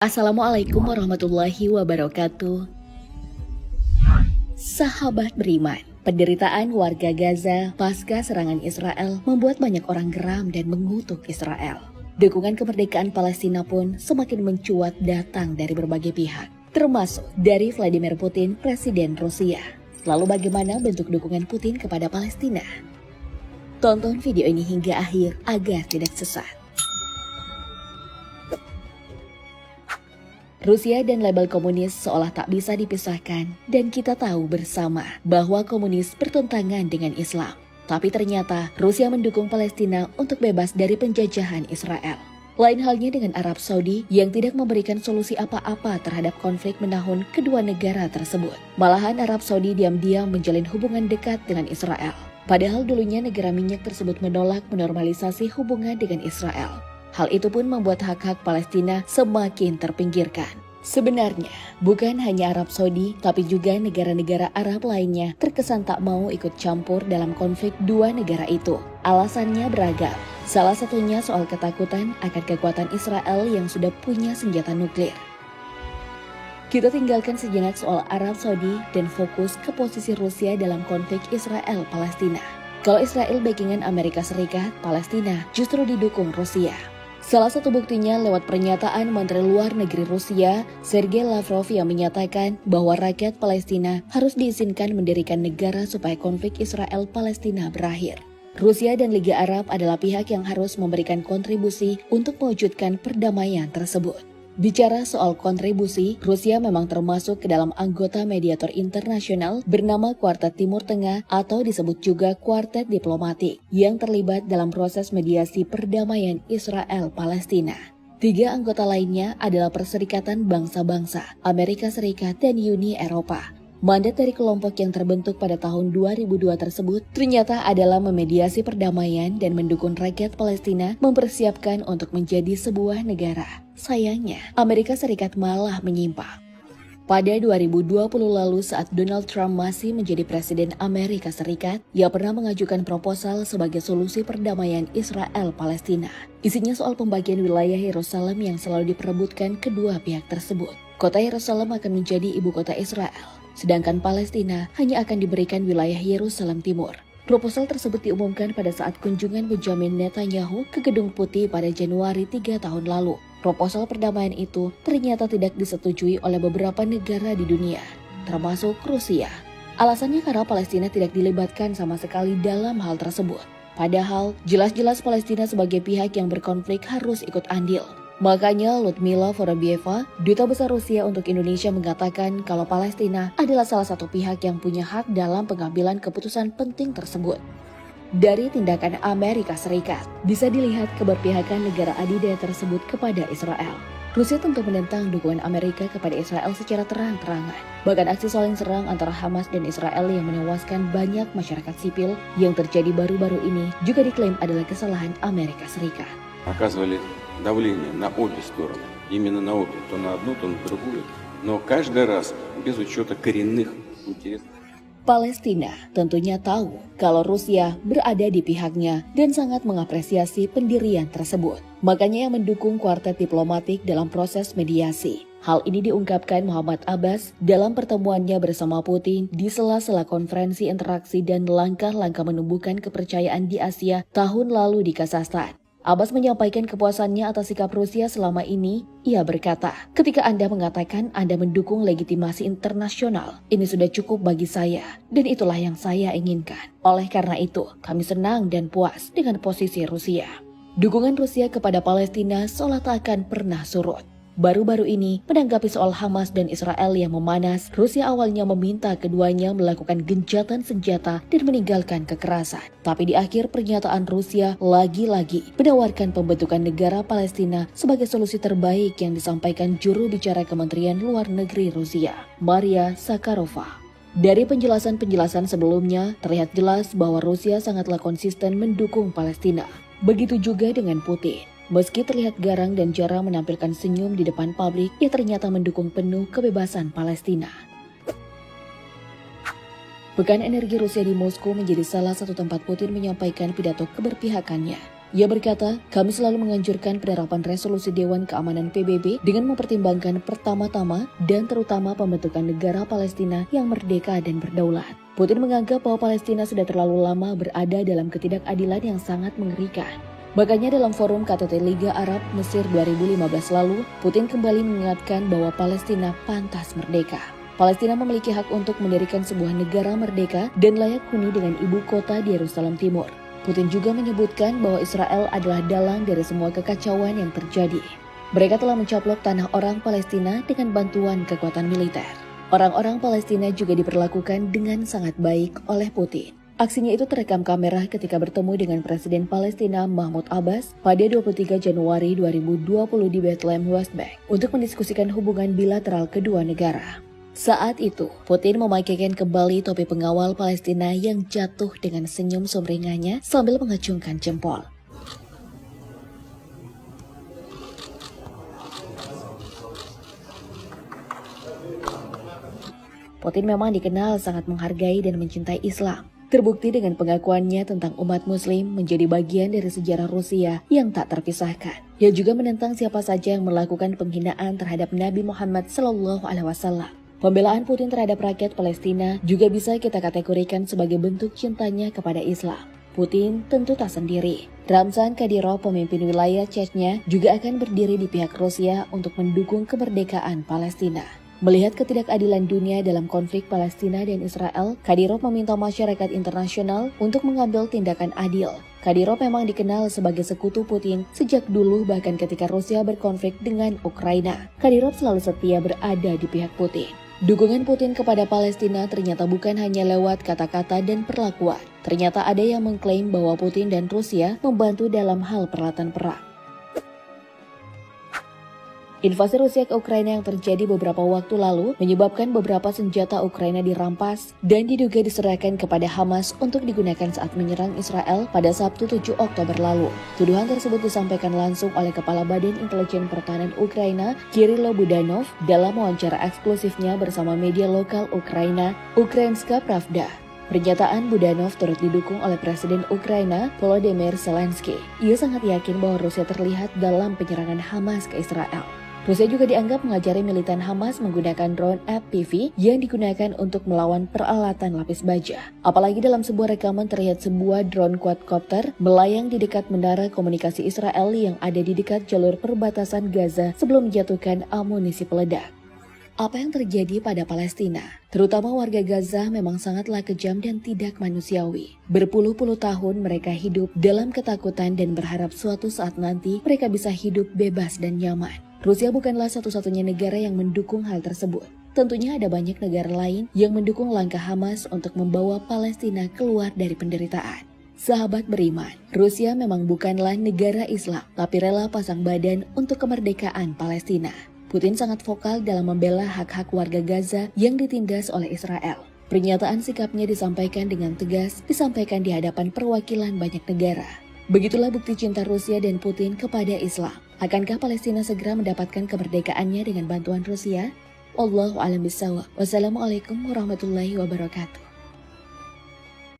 Assalamualaikum warahmatullahi wabarakatuh. Sahabat beriman, penderitaan warga Gaza pasca serangan Israel membuat banyak orang geram dan mengutuk Israel. Dukungan kemerdekaan Palestina pun semakin mencuat datang dari berbagai pihak, termasuk dari Vladimir Putin, Presiden Rusia. Lalu bagaimana bentuk dukungan Putin kepada Palestina? Tonton video ini hingga akhir agar tidak sesat. Rusia dan label komunis seolah tak bisa dipisahkan, dan kita tahu bersama bahwa komunis bertentangan dengan Islam. Tapi ternyata Rusia mendukung Palestina untuk bebas dari penjajahan Israel. Lain halnya dengan Arab Saudi yang tidak memberikan solusi apa-apa terhadap konflik menahun kedua negara tersebut. Malahan Arab Saudi diam-diam menjalin hubungan dekat dengan Israel. Padahal dulunya negara minyak tersebut menolak menormalisasi hubungan dengan Israel. Hal itu pun membuat hak-hak Palestina semakin terpinggirkan. Sebenarnya, bukan hanya Arab Saudi, tapi juga negara-negara Arab lainnya terkesan tak mau ikut campur dalam konflik dua negara itu. Alasannya beragam. Salah satunya soal ketakutan akan kekuatan Israel yang sudah punya senjata nuklir. Kita tinggalkan sejenak soal Arab Saudi dan fokus ke posisi Rusia dalam konflik Israel-Palestina. Kalau Israel backingan Amerika Serikat, Palestina justru didukung Rusia. Salah satu buktinya lewat pernyataan Menteri Luar Negeri Rusia, Sergei Lavrov yang menyatakan bahwa rakyat Palestina harus diizinkan mendirikan negara supaya konflik Israel-Palestina berakhir. Rusia dan Liga Arab adalah pihak yang harus memberikan kontribusi untuk mewujudkan perdamaian tersebut. Bicara soal kontribusi, Rusia memang termasuk ke dalam anggota mediator internasional bernama Kuartet Timur Tengah atau disebut juga Kuartet Diplomatik yang terlibat dalam proses mediasi perdamaian Israel-Palestina. 3 anggota lainnya adalah Perserikatan Bangsa-Bangsa, Amerika Serikat, dan Uni Eropa. Mandat dari kelompok yang terbentuk pada tahun 2002 tersebut ternyata adalah memediasi perdamaian dan mendukung rakyat Palestina mempersiapkan untuk menjadi sebuah negara. Sayangnya, Amerika Serikat malah menyimpang. Pada 2020 lalu saat Donald Trump masih menjadi Presiden Amerika Serikat, ia pernah mengajukan proposal sebagai solusi perdamaian Israel-Palestina. Isinya soal pembagian wilayah Yerusalem yang selalu diperebutkan kedua pihak tersebut. Kota Yerusalem akan menjadi ibu kota Israel, sedangkan Palestina hanya akan diberikan wilayah Yerusalem Timur. Proposal tersebut diumumkan pada saat kunjungan Benjamin Netanyahu ke Gedung Putih pada Januari 3 tahun lalu. Proposal perdamaian itu ternyata tidak disetujui oleh beberapa negara di dunia, termasuk Rusia. Alasannya karena Palestina tidak dilibatkan sama sekali dalam hal tersebut. Padahal, jelas-jelas Palestina sebagai pihak yang berkonflik harus ikut andil. Makanya Ludmila Vorobieva, Duta Besar Rusia untuk Indonesia mengatakan kalau Palestina adalah salah satu pihak yang punya hak dalam pengambilan keputusan penting tersebut. Dari tindakan Amerika Serikat, bisa dilihat keberpihakan negara adidaya tersebut kepada Israel. Rusia tentu menentang dukungan Amerika kepada Israel secara terang-terangan. Bahkan aksi saling serang antara Hamas dan Israel yang menewaskan banyak masyarakat sipil yang terjadi baru-baru ini juga diklaim adalah kesalahan Amerika Serikat. Оказывали давление на обе стороны, именно на обе, то на одну, то на другую, но каждый раз без учета коренных интересов. Palestina tentunya tahu kalau Rusia berada di pihaknya dan sangat mengapresiasi pendirian tersebut. Makanya yang mendukung Kuartet Diplomatik dalam proses mediasi. Hal ini diungkapkan Muhammad Abbas dalam pertemuannya bersama Putin di sela-sela konferensi interaksi dan langkah-langkah menumbuhkan kepercayaan di Asia tahun lalu di Kazakhstan. Abbas menyampaikan kepuasannya atas sikap Rusia selama ini. Ia berkata, ketika Anda mengatakan Anda mendukung legitimasi internasional, ini sudah cukup bagi saya, dan itulah yang saya inginkan. Oleh karena itu, kami senang dan puas dengan posisi Rusia. Dukungan Rusia kepada Palestina seolah tak akan pernah surut. Baru-baru ini, menanggapi soal Hamas dan Israel yang memanas, Rusia awalnya meminta keduanya melakukan gencatan senjata dan meninggalkan kekerasan. Tapi di akhir pernyataan Rusia lagi-lagi menawarkan pembentukan negara Palestina sebagai solusi terbaik yang disampaikan juru bicara Kementerian Luar Negeri Rusia, Maria Zakharova. Dari penjelasan-penjelasan sebelumnya, terlihat jelas bahwa Rusia sangatlah konsisten mendukung Palestina. Begitu juga dengan Putin. Meski terlihat garang dan jarang menampilkan senyum di depan publik, ia ternyata mendukung penuh kebebasan Palestina. Pekan Energi Rusia di Moskow menjadi salah satu tempat Putin menyampaikan pidato keberpihakannya. Ia berkata, kami selalu menganjurkan penerapan resolusi Dewan Keamanan PBB dengan mempertimbangkan pertama-tama dan terutama pembentukan negara Palestina yang merdeka dan berdaulat. Putin menganggap bahwa Palestina sudah terlalu lama berada dalam ketidakadilan yang sangat mengerikan. Makanya dalam forum KTT Liga Arab Mesir 2015 lalu, Putin kembali mengingatkan bahwa Palestina pantas merdeka. Palestina memiliki hak untuk mendirikan sebuah negara merdeka dan layak huni dengan ibu kota di Yerusalem Timur. Putin juga menyebutkan bahwa Israel adalah dalang dari semua kekacauan yang terjadi. Mereka telah mencaplok tanah orang Palestina dengan bantuan kekuatan militer. Orang-orang Palestina juga diperlakukan dengan sangat baik oleh Putin. Aksinya itu terekam kamera ketika bertemu dengan Presiden Palestina Mahmud Abbas pada 23 Januari 2020 di Bethlehem, West Bank untuk mendiskusikan hubungan bilateral kedua negara. Saat itu, Putin memakaikan kembali topi pengawal Palestina yang jatuh dengan senyum sumringahnya sambil mengacungkan jempol. Putin memang dikenal sangat menghargai dan mencintai Islam. Terbukti dengan pengakuannya tentang umat muslim menjadi bagian dari sejarah Rusia yang tak terpisahkan. Ia juga menentang siapa saja yang melakukan penghinaan terhadap Nabi Muhammad SAW. Pembelaan Putin terhadap rakyat Palestina juga bisa kita kategorikan sebagai bentuk cintanya kepada Islam. Putin tentu tak sendiri. Ramzan Kadyrov, pemimpin wilayah Chechnya, juga akan berdiri di pihak Rusia untuk mendukung kemerdekaan Palestina. Melihat ketidakadilan dunia dalam konflik Palestina dan Israel, Kadyrov meminta masyarakat internasional untuk mengambil tindakan adil. Kadyrov memang dikenal sebagai sekutu Putin sejak dulu, bahkan ketika Rusia berkonflik dengan Ukraina. Kadyrov selalu setia berada di pihak Putin. Dukungan Putin kepada Palestina ternyata bukan hanya lewat kata-kata dan perlakuan. Ternyata ada yang mengklaim bahwa Putin dan Rusia membantu dalam hal peralatan perang. Invasi Rusia ke Ukraina yang terjadi beberapa waktu lalu menyebabkan beberapa senjata Ukraina dirampas dan diduga diserahkan kepada Hamas untuk digunakan saat menyerang Israel pada Sabtu 7 Oktober lalu. Tuduhan tersebut disampaikan langsung oleh Kepala Badan Intelijen Pertahanan Ukraina, Kirylo Budanov, dalam wawancara eksklusifnya bersama media lokal Ukraina, Ukrainska Pravda. Pernyataan Budanov turut didukung oleh Presiden Ukraina, Volodymyr Zelensky. Ia sangat yakin bahwa Rusia terlihat dalam penyerangan Hamas ke Israel. Rusia juga dianggap mengajari militan Hamas menggunakan drone FPV yang digunakan untuk melawan peralatan lapis baja. Apalagi dalam sebuah rekaman terlihat sebuah drone quadcopter melayang di dekat menara komunikasi Israel yang ada di dekat jalur perbatasan Gaza sebelum menjatuhkan amunisi peledak. Apa yang terjadi pada Palestina, terutama warga Gaza, memang sangatlah kejam dan tidak manusiawi. Berpuluh-puluh tahun mereka hidup dalam ketakutan dan berharap suatu saat nanti mereka bisa hidup bebas dan nyaman. Rusia bukanlah satu-satunya negara yang mendukung hal tersebut. Tentunya ada banyak negara lain yang mendukung langkah Hamas untuk membawa Palestina keluar dari penderitaan. Sahabat beriman, Rusia memang bukanlah negara Islam, tapi rela pasang badan untuk kemerdekaan Palestina. Putin sangat vokal dalam membela hak-hak warga Gaza yang ditindas oleh Israel. Pernyataan sikapnya disampaikan dengan tegas, disampaikan di hadapan perwakilan banyak negara. Begitulah bukti cinta Rusia dan Putin kepada Islam. Akankah Palestina segera mendapatkan kemerdekaannya dengan bantuan Rusia? Allahu a'lam bishawab. Wassalamualaikum warahmatullahi wabarakatuh.